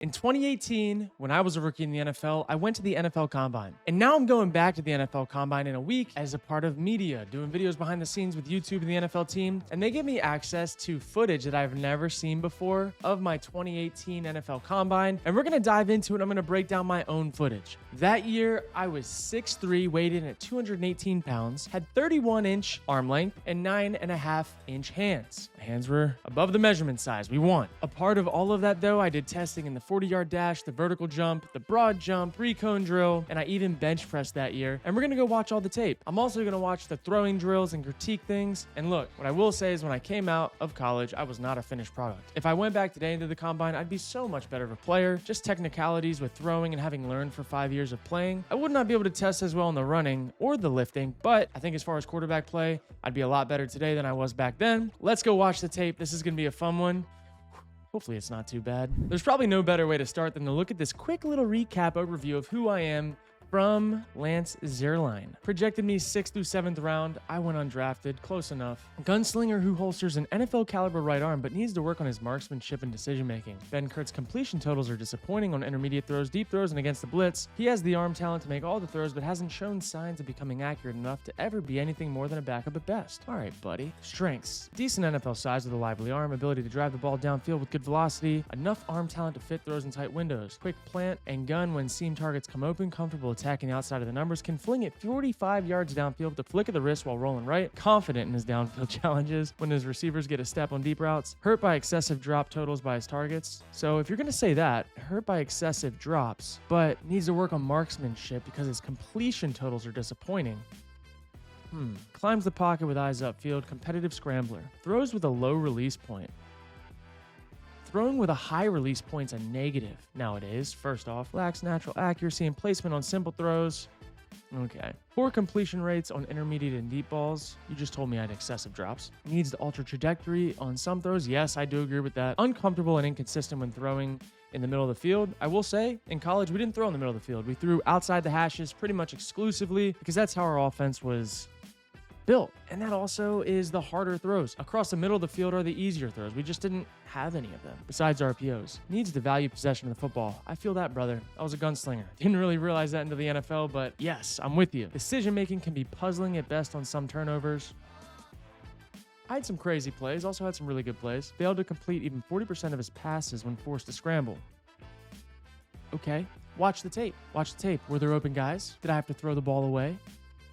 In 2018, when I was a rookie in the NFL, I went to the NFL Combine. And now I'm going back to the NFL Combine in a week as a part of media, doing videos behind the scenes with YouTube and the NFL team. And they give me access to footage that I've never seen before of my 2018 NFL Combine. And we're going to dive into it. I'm going to break down my own footage. That year, I was 6'3", weighed in at 218 pounds, had 31-inch arm length, and 9.5-inch hands. My hands were above the measurement size. We won. A part of all of that, though, I did testing in the 40-yard dash, the vertical jump, the broad jump, 3-cone drill, and I even bench pressed that year. And we're going to go watch all the tape. I'm also going to watch the throwing drills and critique things. And look, what I will say is when I came out of college, I was not a finished product. If I went back today into the Combine, I'd be so much better of a player. Just technicalities with throwing and having learned for 5 years of playing. I would not be able to test as well in the running or the lifting, but I think as far as quarterback play, I'd be a lot better today than I was back then. Let's go watch the tape. This is going to be a fun one. Hopefully it's not too bad. There's probably no better way to start than to look at this quick little recap overview of who I am from Lance Zierlein. Projected me 6th through 7th round. I went undrafted, close enough. Gunslinger who holsters an NFL caliber right arm but needs to work on his marksmanship and decision making. Benkert's completion totals are disappointing on intermediate throws, deep throws, and against the blitz. He has the arm talent to make all the throws but hasn't shown signs of becoming accurate enough to ever be anything more than a backup at best. All right, buddy. Strengths. Decent NFL size with a lively arm, ability to drive the ball downfield with good velocity, enough arm talent to fit throws in tight windows, quick plant and gun when seam targets come open, comfortable attacking the outside of the numbers, can fling it 45 yards downfield with a flick of the wrist while rolling right, confident in his downfield challenges when his receivers get a step on deep routes, hurt by excessive drop totals by his targets. So if you're going to say that, hurt by excessive drops, but needs to work on marksmanship because his completion totals are disappointing. Climbs the pocket with eyes upfield, competitive scrambler, throws with a low release point. Throwing with a high release point's a negative nowadays. First off, lacks natural accuracy and placement on simple throws. Okay. Poor completion rates on intermediate and deep balls. You just told me I had excessive drops. Needs to alter trajectory on some throws. Yes, I do agree with that. Uncomfortable and inconsistent when throwing in the middle of the field. I will say, in college, we didn't throw in the middle of the field. We threw outside the hashes pretty much exclusively because that's how our offense was built. And that also is the harder throws. Across the middle of the field are the easier throws. We just didn't have any of them besides RPOs. Needs to value possession of the football. I feel that, brother. I was a gunslinger. Didn't really realize that into the NFL, but yes, I'm with you. Decision making can be puzzling at best on some turnovers. I had some crazy plays, also had some really good plays. Failed to complete even 40% of his passes when forced to scramble. Okay, watch the tape. Watch the tape. Were there open guys? Did I have to throw the ball away?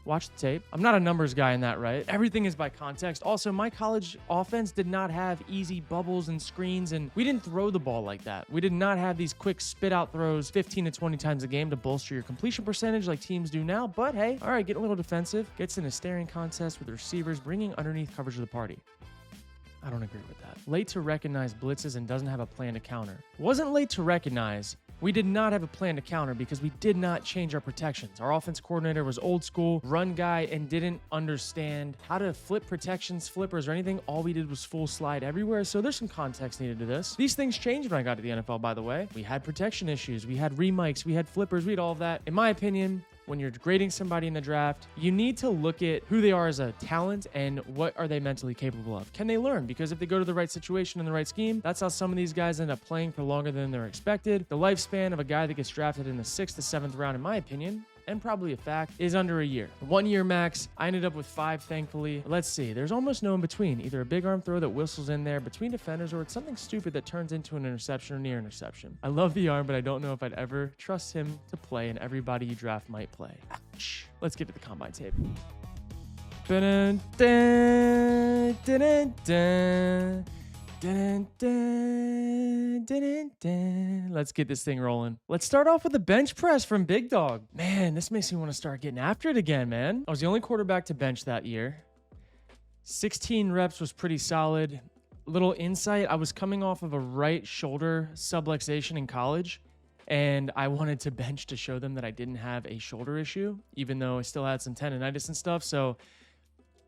Watch the tape. I'm not a numbers guy in that, right? Everything is by context. Also, my college offense did not have easy bubbles and screens, and we didn't throw the ball like that. We did not have these quick spit out throws 15 to 20 times a game to bolster your completion percentage like teams do now. But hey, all right, getting a little defensive. Gets in a staring contest with the receivers, bringing underneath coverage of the party. I don't agree with that. Late to recognize blitzes and doesn't have a plan to counter. Wasn't late to recognize. We did not have a plan to counter because we did not change our protections. Our offense coordinator was old school, run guy, and didn't understand how to flip protections, flippers, or anything. All we did was full slide everywhere, so there's some context needed to this. These things changed when I got to the NFL, by the way. We had protection issues, we had remikes, we had flippers, we had all of that. In my opinion, when you're grading somebody in the draft, you need to look at who they are as a talent and what are they mentally capable of. Can they learn? Because if they go to the right situation and the right scheme, that's how some of these guys end up playing for longer than they're expected. The lifespan of a guy that gets drafted in the 6th to 7th round, in my opinion, and probably a fact, is under a year. 1 year max. I ended up with 5, thankfully. Let's see. There's almost no in between. Either a big arm throw that whistles in there between defenders, or it's something stupid that turns into an interception or near interception. I love the arm, but I don't know if I'd ever trust him to play, and everybody you draft might play. Ouch. Let's get to the combine tape. Dun, dun, dun, dun, dun, dun, dun, dun. Let's get this thing rolling. Let's start off with the bench press from Big Dog. Man, this makes me want to start getting after it again, man. I was the only quarterback to bench that year. 16 reps was pretty solid. Little insight, I was coming off of a right shoulder subluxation in college, and I wanted to bench to show them that I didn't have a shoulder issue, even though I still had some tendonitis and stuff. So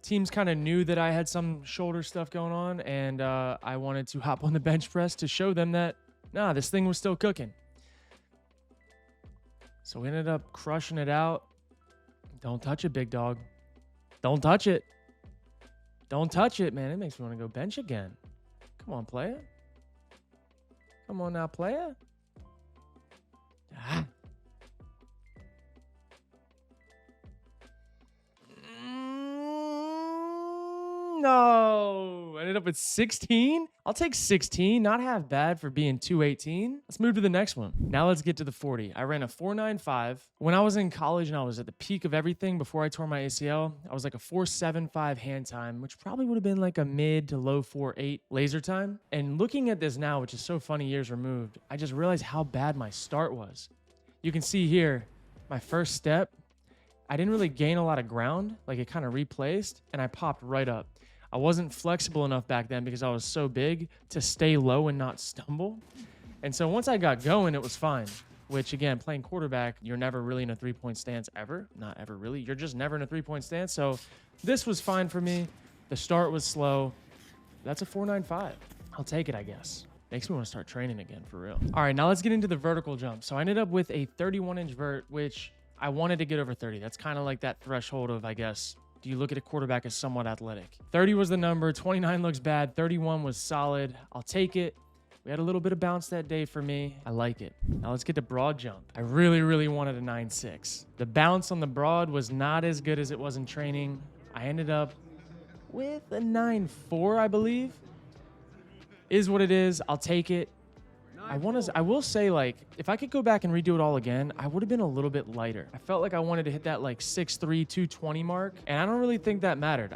teams kind of knew that I had some shoulder stuff going on, and I wanted to hop on the bench press to show them that, nah, this thing was still cooking. So we ended up crushing it out. Don't touch it, Big Dog. Don't touch it. Don't touch it, man. It makes me want to go bench again. Come on, player. Come on now, player. ended up with 16. I'll take 16. Not half bad for being 218. Let's move to the next one. Now let's get to the 40. I ran a 4.95. When I was in college and I was at the peak of everything before I tore my ACL, I was like a 4.75 hand time, which probably would have been like a mid to low 4.8 laser time. And looking at this now, which is so funny years removed, I just realized how bad my start was. You can see here, my first step, I didn't really gain a lot of ground. Like it kind of replaced and I popped right up. I wasn't flexible enough back then because I was so big to stay low and not stumble. And so once I got going, it was fine. Which again, playing quarterback, you're never really in a 3-point stance ever. Not ever really. You're just never in a 3-point stance. So this was fine for me. The start was slow. That's a 4.95. I'll take it, I guess. Makes me want to start training again, for real. All right, now let's get into the vertical jump. So I ended up with a 31-inch vert, which I wanted to get over 30. That's kind of like that threshold of, I guess, do you look at a quarterback as somewhat athletic? 30 was the number. 29 looks bad. 31 was solid. I'll take it. We had a little bit of bounce that day for me. I like it. Now let's get to broad jump. I really, really wanted a 9.6. The bounce on the broad was not as good as it was in training. I ended up with a 9.4, I believe. Is what it is. I'll take it. I will say, like, if I could go back and redo it all again, I would have been a little bit lighter. I felt like I wanted to hit that like 6'3", 220 mark, and I don't really think that mattered.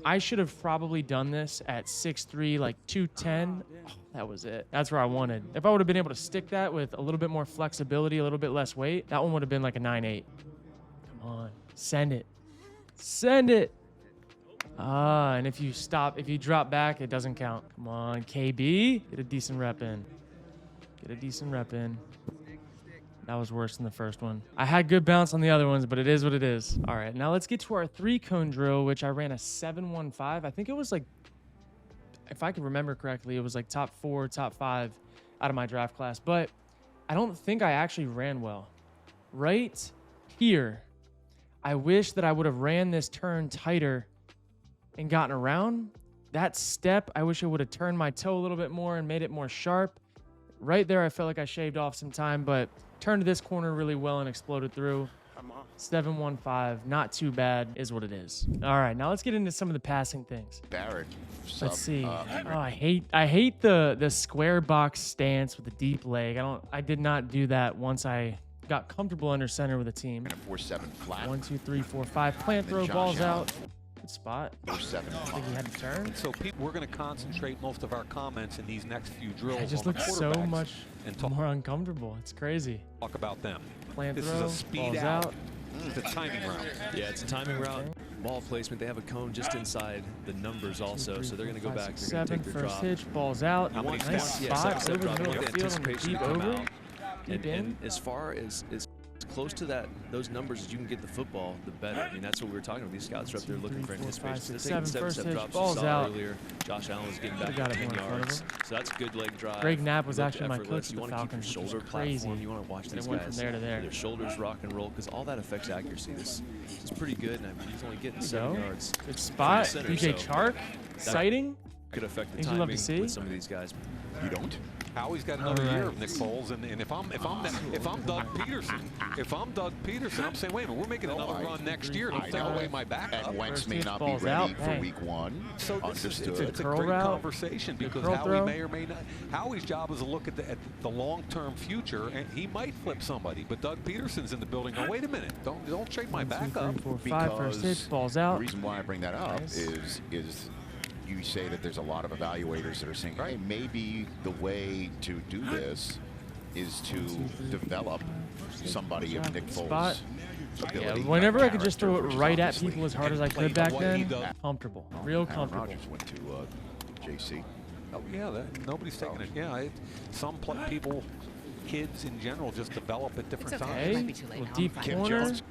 I should have probably done this at 6'3", like 210. Oh, that was it. That's where I wanted. If I would have been able to stick that with a little bit more flexibility, a little bit less weight, that one would have been like a 9.8. Come on, send it. Send it. And if you drop back, it doesn't count. Come on, KB. Get a decent rep in. Get a decent rep in. That was worse than the first one. I had good bounce on the other ones, but it is what it is. All right, now let's get to our 3-cone drill, which I ran a 7.15. I think it was like, if I can remember correctly, it was like top 4, top 5 out of my draft class. But I don't think I actually ran well. Right here, I wish that I would have ran this turn tighter and gotten around. That step, I wish I would have turned my toe a little bit more and made it more sharp. Right there, I felt like I shaved off some time, but turned this corner really well and exploded through. 7.15, not too bad, is what it is. All right, now let's get into some of the passing things. Barrett. Let's see. I hate the square box stance with the deep leg. I did not do that once I got comfortable under center with a team. 4-7 flat. 1, 2, 3, 4, 5. Plant throw, balls out. Good spot. 4-7. I think he had to turn. So we're going to concentrate most of our comments in these next few drills. I just on look the so quarterbacks much and more uncomfortable. It's crazy. talk about them. Plant This throw, is a speed balls out. out. It's a timing round. Yeah, it's a timing route. Ball placement. They have a cone just inside the numbers also, so they're going to go back. They're going to take their First drop. hitch, balls out. How many Nice steps? Yeah, spot step over drop. the You want the middle of the field and anticipation deep to come over. out. Deep in. And as far as close to those numbers as you can get the football, the better. I mean, that's what we were talking about. These scouts are up there looking for anticipation. six, They're taking seven, first step hitch, drops. balls You saw out. earlier. Josh Allen was getting back got it 10 more in front of yards. him. So that's a good leg drive. Greg Knapp was Looked actually my effortless. coach You with the want to keep Falcons, your which shoulder is crazy. platform. You want to watch And these it went guys. from there to there. Their shoulders rock and roll because all that affects accuracy. This is pretty good. And I mean, he's only getting 7 yards. Good spot. Center, DJ so Chark. Sighting. Could affect the Things you love to timing see. with some of these guys. You don't? Howie's got another All year right. of Nick Foles, and if I'm Doug Peterson, I'm saying, wait a minute, we're making another run next year. Don't I take know. away my backup. And Wentz First may hitch, not be balls ready out. for Hey. week 1. So this is, Understood. it's a curl great route. conversation because curl Howie throw. may or may not. Howie's job is to look at the long-term future, and he might flip somebody. But Doug Peterson's in the building. Oh, wait a minute, don't shake my 1, 2, backup. 3, 4, 5. First hitch, balls The out. reason why I bring that up Nice. is you say that there's a lot of evaluators that are saying, hey, maybe the way to do this is to develop somebody of Nick Spot. Foles' Yeah, ability. whenever I could just character, throw it which is right at obviously- people as hard as I Played could back the way he then, does. comfortable, Well, real Aaron comfortable. Rodgers went to JC. Oh yeah, nobody's taking it. Yeah, some people, kids in general, just develop at different It's okay. times. It Okay, might be too late little now. deep I'm fine. Kim corner. Jones,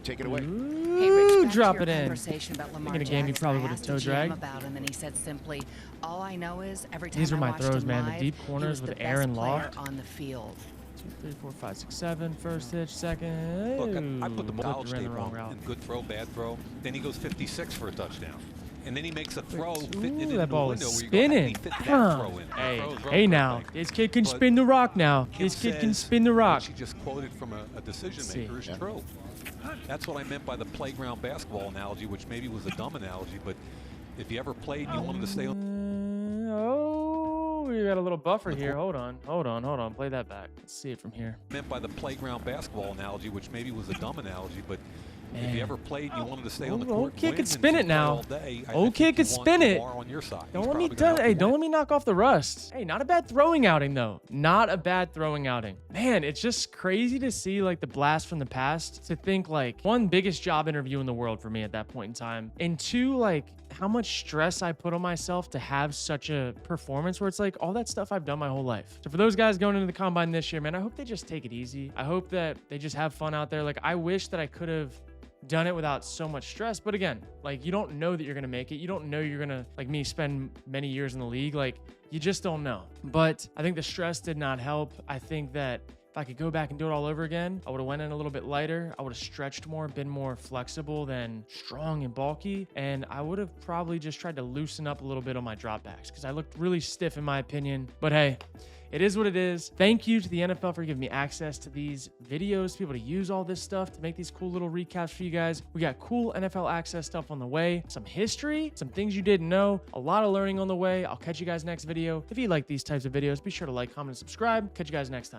take it away. Hey, Rich, Ooh, back to drop your it in. conversation about Lamar In a game he Jackson. probably I would've asked toe the GM dragged. about him, and he said simply, "All I know is every time These I were my watched throws, him man. The live, deep he corners was with the Aaron best player Loft. on the field." 2, 3, 4, 5, 6, 7. First hitch, second. Look, I put the Ooh, college ran tape the wrong on. route. And good throw, bad throw. Then he goes 56 for a touchdown. And then he makes a throw fitting it Ooh, in that the ball window is where you go, how did he spinning. fit that Huh. throw in? Hey, The throw's hey right now. back. This kid can But spin the rock now. Kim This kid can says spin the rock. what she just quoted from a decision See. maker is Yeah. true. That's what I meant by the playground basketball analogy, which maybe was a dumb analogy, but if you ever played and you wanted to stay on we got a little buffer here. Hold on. Play that back. Let's see it from here. Meant by the playground basketball analogy, which maybe was a dumb analogy, but if Man. you ever played and you wanted to stay on the Old court, kid and could win spin and it now. play all day, I Old think kid you could want spin it. Lamar on your side. Don't He's let me probably gonna help you don't win. let me knock off the rust. Hey, not a bad throwing outing though. Not a bad throwing outing. Man, it's just crazy to see like the blast from the past. To think like one, biggest job interview in the world for me at that point in time, and two, like how much stress I put on myself to have such a performance where it's like all that stuff I've done my whole life. So for those guys going into the combine this year, man, I hope they just take it easy. I hope that they just have fun out there. Like I wish that I could have done it without so much stress. But again, like you don't know that you're going to make it. You don't know you're going to, like me, spend many years in the league. Like you just don't know. But I think the stress did not help. I think that if I could go back and do it all over again, I would have went in a little bit lighter. I would have stretched more, been more flexible than strong and bulky. And I would have probably just tried to loosen up a little bit on my dropbacks because I looked really stiff in my opinion. But hey, it is what it is. Thank you to the NFL for giving me access to these videos, to be able to use all this stuff to make these cool little recaps for you guys. We got cool NFL access stuff on the way, some history, some things you didn't know, a lot of learning on the way. I'll catch you guys next video. If you like these types of videos, be sure to like, comment, and subscribe. Catch you guys next time.